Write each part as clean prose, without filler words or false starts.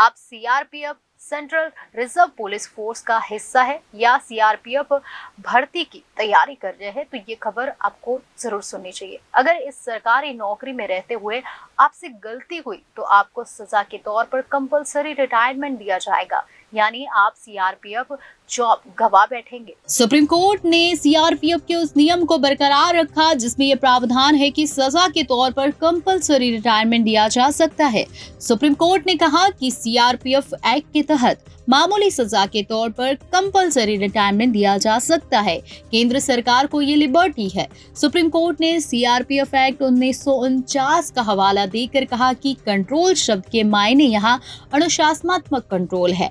आप CRPF central reserve police force का हिस्सा है या सीआरपीएफ भर्ती की तैयारी कर रहे हैं तो ये खबर आपको जरूर सुननी चाहिए। अगर इस सरकारी नौकरी में रहते हुए आपसे गलती हुई तो आपको सजा के तौर पर कंपलसरी रिटायरमेंट दिया जाएगा, यानी आप सीआरपीएफ जॉब गवा बैठेंगे। सुप्रीम कोर्ट ने सीआरपीएफ के उस नियम को बरकरार रखा जिसमें यह प्रावधान है कि सजा के तौर पर कंपलसरी रिटायरमेंट दिया जा सकता है। सुप्रीम कोर्ट ने कहा कि सीआरपीएफ एक्ट के तहत मामूली सजा के तौर पर कंपलसरी रिटायरमेंट दिया जा सकता है। केंद्र सरकार को ये लिबर्टी है। सुप्रीम कोर्ट ने सीआरपीएफ एक्ट 1949 का हवाला देकर कहा कि कंट्रोल शब्द के मायने यहाँ अनुशासनात्मक कंट्रोल है।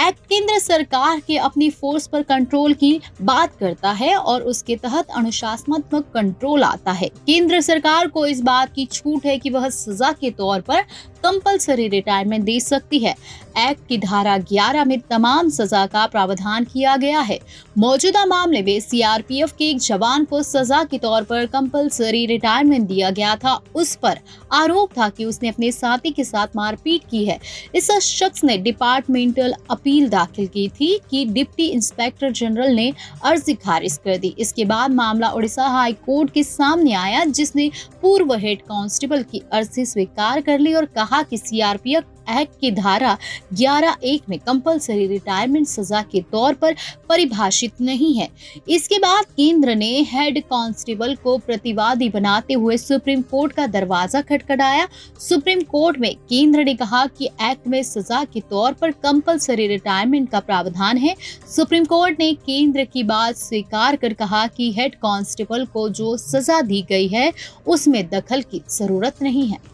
एक्ट केंद्र सरकार के अपनी फोर्स पर कंट्रोल की बात करता है और उसके तहत अनुशासनात्मक कंट्रोल आता है। केंद्र सरकार को इस बात की छूट है कि वह सजा के तौर पर कंपलसरी रिटायरमेंट दे सकती है। एक्ट की धारा 11 में तमाम सजा का प्रावधान किया गया है। मौजूदा मामले में सीआरपीएफ के एक जवान को सजा के तौर पर कंपलसरी रिटायरमेंट दिया गया था। उस पर आरोप था कि उसने अपने साथी के साथ मारपीट की है। इस शख्स ने डिपार्टमेंटल अपील दाखिल की थी कि डिप्टी इंस्पेक्टर जनरल ने अर्जी खारिज कर दी। इसके बाद मामला उड़ीसा हाई कोर्ट के सामने आया, जिसने पूर्व हेड कांस्टेबल की अर्जी स्वीकार कर ली और कहा कि सीआरपीएफ एक्ट की धारा 11(1) में कंपलसरी रिटायरमेंट सजा के तौर पर परिभाषित नहीं है। इसके बाद केंद्र ने हेड कांस्टेबल को प्रतिवादी बनाते हुए सुप्रीम कोर्ट का दरवाजा खटखटाया। सुप्रीम कोर्ट में केंद्र ने कहा कि एक्ट में सजा के तौर पर कंपलसरी रिटायरमेंट का प्रावधान है। सुप्रीम कोर्ट ने केंद्र की बात स्वीकार कर कहा कि हेड कांस्टेबल को जो सजा दी गई है उसमें दखल की जरूरत नहीं है।